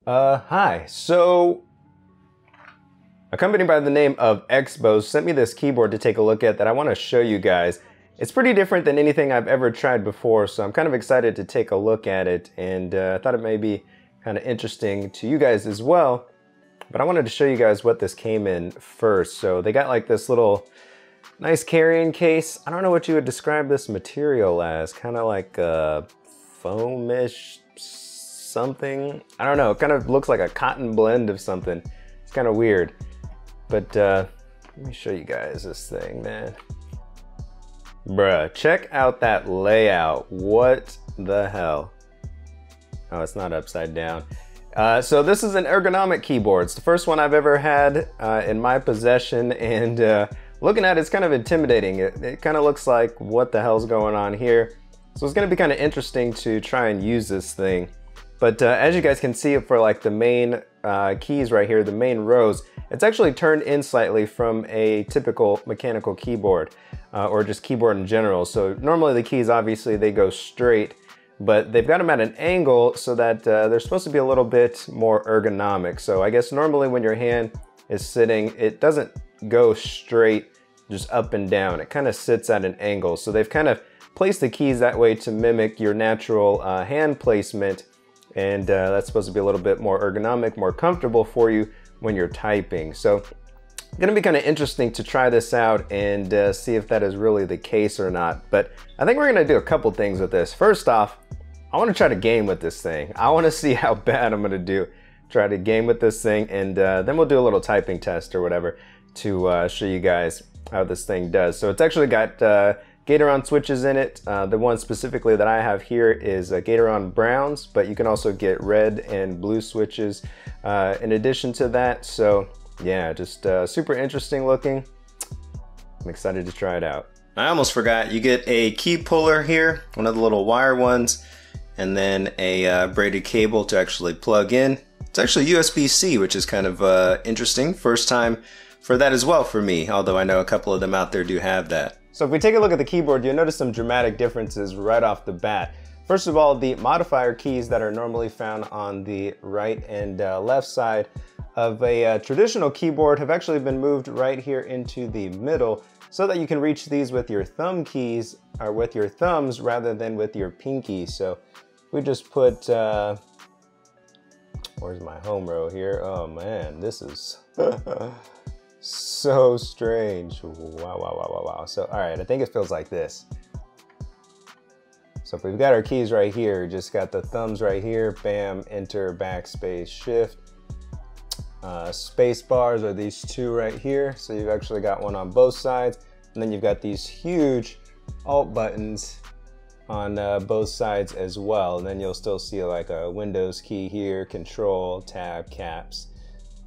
Hi. So, a company by the name of X-Bows sent me this keyboard to take a look at that I want to show you guys. It's pretty different than anything I've ever tried before, so I'm kind of excited to take a look at it, and I thought it may be kind of interesting to you guys as well. But I wanted to show you guys what this came in first. So they got like this little nice carrying case. I don't know what you would describe this material as, kind of like a foamish something. I don't know, it kind of looks like a cotton blend of something. It's kind of weird. But let me show you guys this thing, man. Bruh, check out that layout. What the hell? Oh, it's not upside down. So this is an ergonomic keyboard. It's the first one I've ever had in my possession, and looking at it's kind of intimidating. It kind of looks like what the hell's going on here. So it's going to be kind of interesting to try and use this thing. But as you guys can see for like the main keys right here, the main rows, it's actually turned in slightly from a typical mechanical keyboard or just keyboard in general. So normally the keys, obviously they go straight, but they've got them at an angle so that they're supposed to be a little bit more ergonomic. So I guess normally when your hand is sitting, it doesn't go straight just up and down. It kind of sits at an angle. So they've kind of placed the keys that way to mimic your natural hand placement. And that's supposed to be a little bit more ergonomic, more comfortable for you when you're typing. So it's gonna be kind of interesting to try this out and see if that is really the case or not. But I think we're gonna do a couple things with this. First off, I wanna try to game with this thing. I wanna see how bad I'm gonna do. Try to game with this thing, and then we'll do a little typing test or whatever to show you guys how this thing does. So it's actually got Gatoron switches in it. The one specifically that I have here is Gatoron browns, but you can also get red and blue switches in addition to that. So yeah, just super interesting looking. I'm excited to try it out. I almost forgot, you get a key puller here, one of the little wire ones, and then a braided cable to actually plug in. It's actually USB-C, which is kind of interesting. First time for that as well for me, although I know a couple of them out there do have that. So if we take a look at the keyboard, you'll notice some dramatic differences right off the bat. First of all, the modifier keys that are normally found on the right and left side of a traditional keyboard have actually been moved right here into the middle so that you can reach these with your thumb keys or with your thumbs rather than with your pinky. So we just put, where's my home row here? Oh man, this is so strange. Wow. So, all right, I think it feels like this. So if we've got our keys right here, just got the thumbs right here, bam, enter, backspace, shift. Space bars are these two right here. So you've actually got one on both sides. And then you've got these huge alt buttons on both sides as well. And then you'll still see like a Windows key here, Control, Tab, Caps.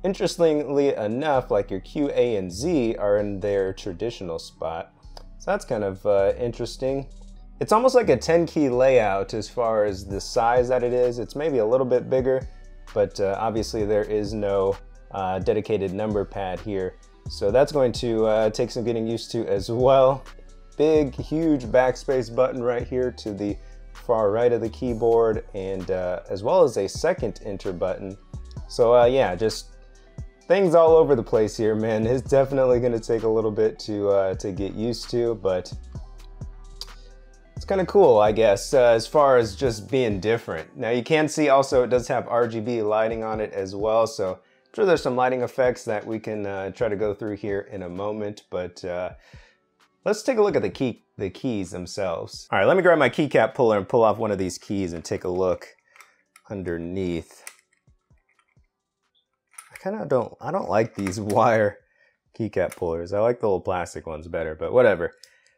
Interestingly enough, like your Q, A, and Z are in their traditional spot. So that's kind of interesting. It's almost like a 10-key layout as far as the size that it is. It's maybe a little bit bigger, but obviously there is no dedicated number pad here. So that's going to take some getting used to as well. Big, huge backspace button right here to the far right of the keyboard, and as well as a second enter button. So yeah, just things all over the place here, man. It's definitely going to take a little bit to get used to, but it's kind of cool, I guess, as far as just being different. Now you can see also it does have RGB lighting on it as well, so I'm sure there's some lighting effects that we can try to go through here in a moment, but let's take a look at the keys themselves. All right, let me grab my keycap puller and pull off one of these keys and take a look underneath. I don't like these wire keycap pullers. I like the little plastic ones better, but whatever.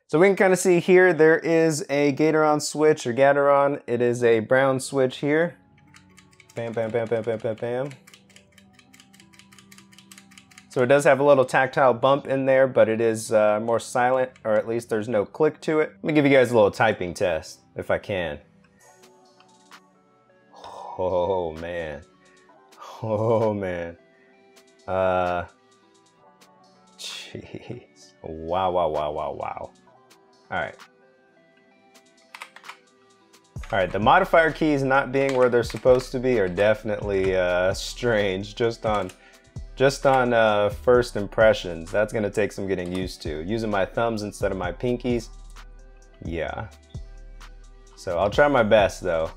So we can kind of see here, there is a Gatoron switch or Gatoron. It is a brown switch here. Bam, bam, bam, bam, bam, bam, bam. So it does have a little tactile bump in there, but it is more silent, or at least there's no click to it. Let me give you guys a little typing test, if I can. Oh man. Oh man. Jeez. Wow. All right. Alright, the modifier keys not being where they're supposed to be are definitely strange, just on first impressions. That's gonna take some getting used to. Using my thumbs instead of my pinkies, yeah. So I'll try my best though.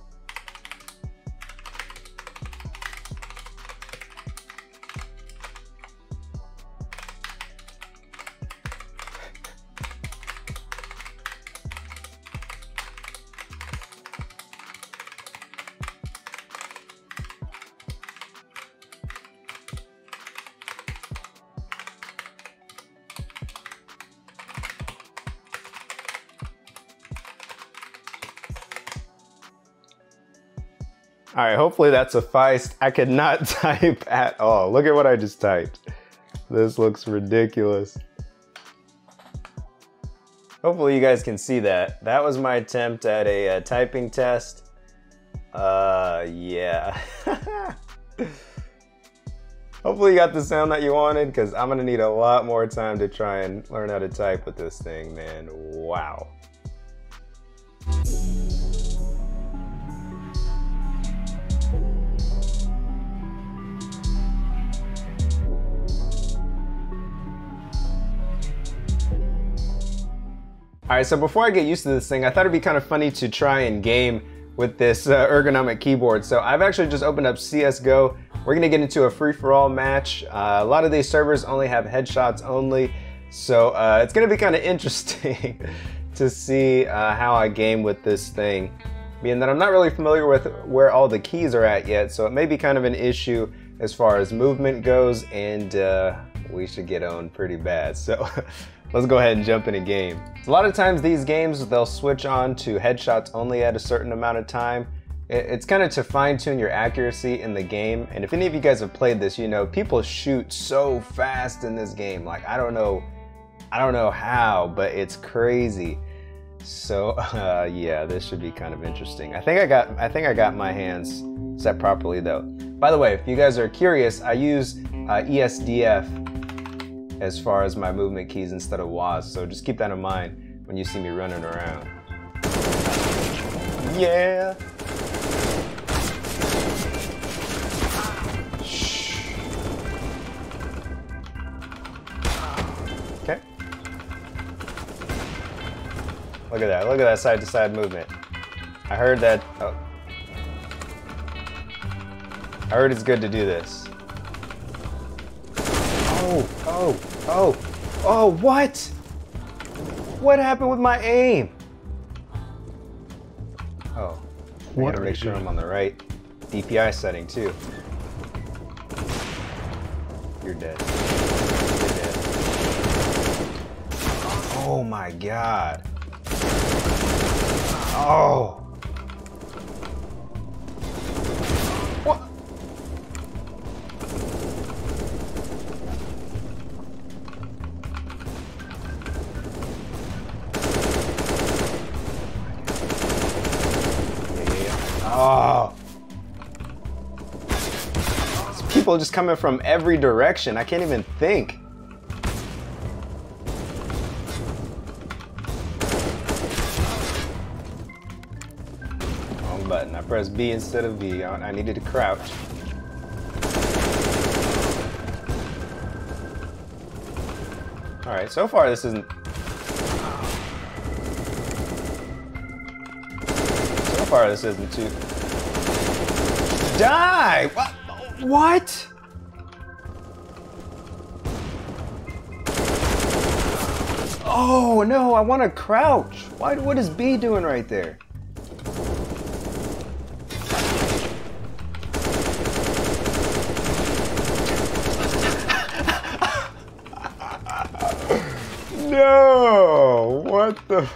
All right, hopefully that sufficed. I could not type at all. Look at what I just typed. This looks ridiculous. Hopefully you guys can see that. That was my attempt at a typing test. Yeah. Hopefully you got the sound that you wanted, because I'm gonna need a lot more time to try and learn how to type with this thing, man. Wow. Alright, so before I get used to this thing, I thought it'd be kind of funny to try and game with this ergonomic keyboard. So I've actually just opened up CSGO. We're gonna get into a free-for-all match. A lot of these servers only have headshots only, so it's gonna be kind of interesting to see how I game with this thing. Being that I'm not really familiar with where all the keys are at yet, so it may be kind of an issue as far as movement goes, and we should get owned pretty bad. So let's go ahead and jump in a game. A lot of times these games, they'll switch on to headshots only at a certain amount of time. It's kind of to fine-tune your accuracy in the game. And if any of you guys have played this, you know, people shoot so fast in this game. Like, I don't know how, but it's crazy. So yeah, this should be kind of interesting. I think I got my hands set properly though. By the way, if you guys are curious, I use ESDF as far as my movement keys instead of WAS, so just keep that in mind when you see me running around. Yeah! Shh. Okay. Look at that side to side movement. I heard that, oh. I heard it's good to do this. Oh, what? What happened with my aim? Oh, I gotta make sure I'm on the right DPI setting too. You're dead. You're dead. Oh my God. Oh. What? Oh. People just coming from every direction. I can't even think. Wrong button. I pressed B instead of V. I needed to crouch. Alright, so far this isn't... So far this isn't too... Die! What? Oh no, I want to crouch. What is B doing right there? No! What the...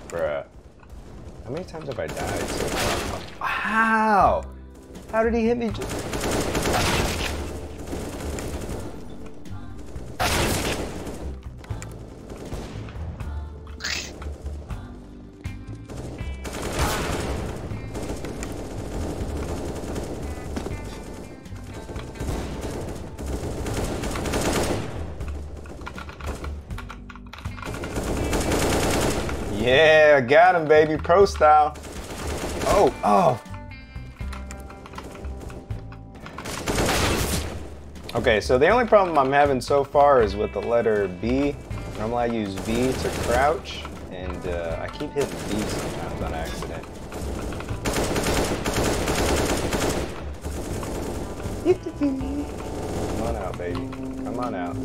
Bruh. How many times have I died so far? How? How did he hit me? Yeah, got him, baby. Pro style. Oh, oh. Okay, so the only problem I'm having so far is with the letter B. Normally I use V to crouch, and I keep hitting B sometimes on accident. Come on out, baby. Come on out.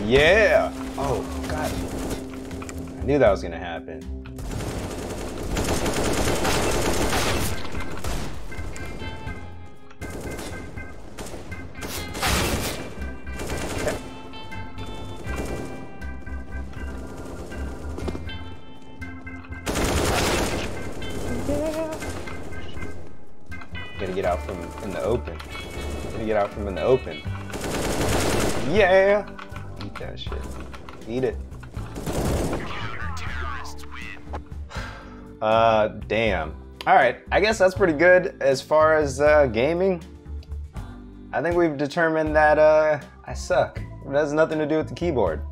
Yeah! Oh, God. I knew that was gonna happen. Gotta get out from in the open. Gotta get out from in the open. Yeah! Eat that shit. Eat it. Damn. Alright, I guess that's pretty good as far as gaming. I think we've determined that I suck. It has nothing to do with the keyboard.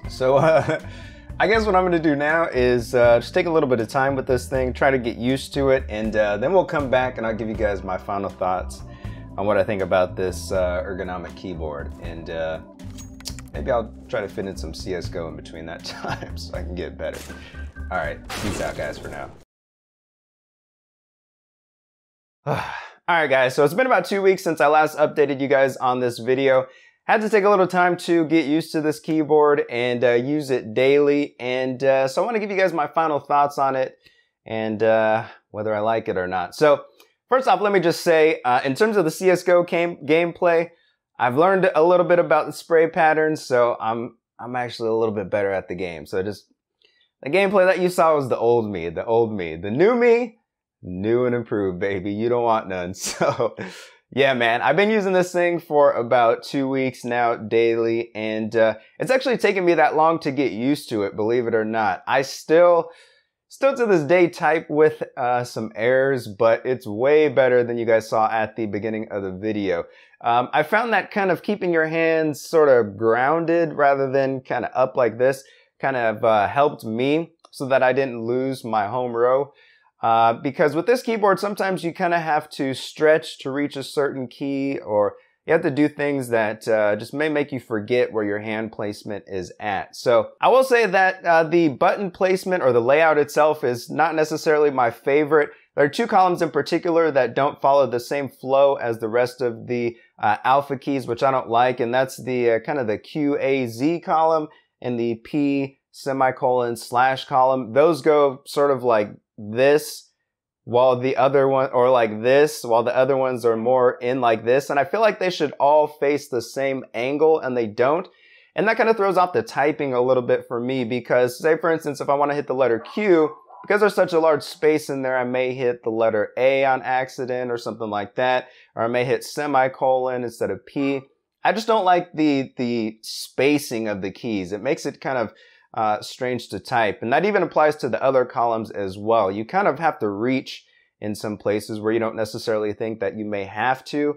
So I guess what I'm gonna do now is just take a little bit of time with this thing, try to get used to it, and then we'll come back and I'll give you guys my final thoughts on what I think about this ergonomic keyboard. And maybe I'll try to fit in some CSGO in between that time so I can get better. All right, peace out guys for now. All right guys, so it's been about 2 weeks since I last updated you guys on this video. Had to take a little time to get used to this keyboard and use it daily. And so I want to give you guys my final thoughts on it and whether I like it or not. So first off, let me just say, in terms of the CSGO gameplay, I've learned a little bit about the spray patterns, so I'm actually a little bit better at the game. So just the gameplay that you saw was the old me, the old me. The new me, new and improved, baby. You don't want none. So yeah, man, I've been using this thing for about 2 weeks now daily, and it's actually taken me that long to get used to it, believe it or not. I still to this day type with some errors, but it's way better than you guys saw at the beginning of the video. I found that kind of keeping your hands sort of grounded rather than kind of up like this kind of helped me so that I didn't lose my home row. Because with this keyboard, sometimes you kind of have to stretch to reach a certain key, or you have to do things that just may make you forget where your hand placement is at. So I will say that the button placement or the layout itself is not necessarily my favorite. There are two columns in particular that don't follow the same flow as the rest of the alpha keys, which I don't like, and that's the kind of the QAZ column and the P semicolon slash column. Those go sort of like this, while the other one, or like this, while the other ones are more in like this. And I feel like they should all face the same angle, and they don't. And that kind of throws off the typing a little bit for me, because say for instance, if I want to hit the letter Q, because there's such a large space in there, I may hit the letter A on accident or something like that, or I may hit semicolon instead of P. I just don't like the spacing of the keys. It makes it kind of strange to type, and that even applies to the other columns as well. You kind of have to reach in some places where you don't necessarily think that you may have to,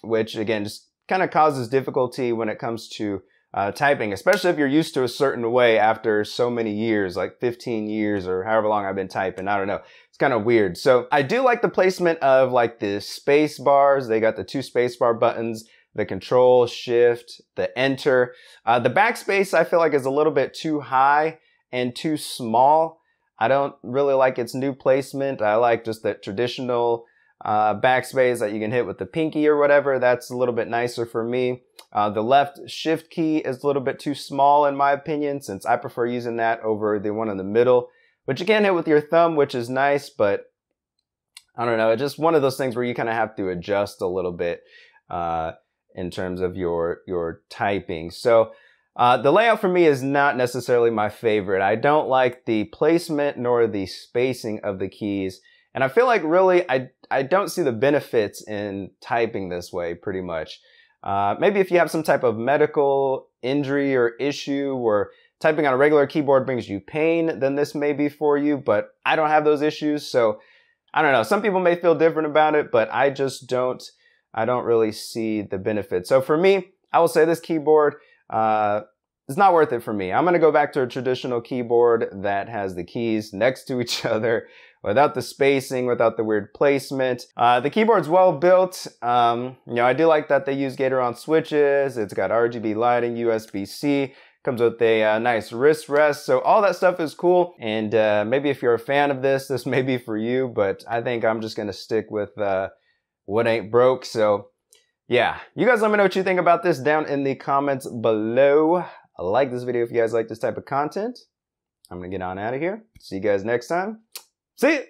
which again just kind of causes difficulty when it comes to typing, especially if you're used to a certain way after so many years, like 15 years or however long I've been typing. I don't know. It's kind of weird. So I do like the placement of like the space bars. They got the 2 space bar buttons, the control, shift, the enter. The backspace I feel like is a little bit too high and too small. I don't really like its new placement. I like just that traditional backspace that you can hit with the pinky or whatever. That's a little bit nicer for me. The left shift key is a little bit too small in my opinion, since I prefer using that over the one in the middle, which you can hit with your thumb, which is nice, but I don't know. It's just one of those things where you kind of have to adjust a little bit in terms of your typing. So the layout for me is not necessarily my favorite. I don't like the placement nor the spacing of the keys. And I feel like really I don't see the benefits in typing this way pretty much. Maybe if you have some type of medical injury or issue where typing on a regular keyboard brings you pain, then this may be for you, but I don't have those issues. So I don't know. Some people may feel different about it, but I just don't. I don't really see the benefit. So for me, I will say this keyboard it's not worth it for me. I'm gonna go back to a traditional keyboard that has the keys next to each other, without the spacing, without the weird placement. The keyboard's well built. You know, I do like that they use Gate-All-Around switches. It's got RGB lighting, USB-C. Comes with a nice wrist rest. So all that stuff is cool. And maybe if you're a fan of this, this may be for you. But I think I'm just gonna stick with what ain't broke. So yeah, you guys let me know what you think about this down in the comments below. Like this video if you guys like this type of content. I'm gonna get on out of here. See you guys next time. See ya!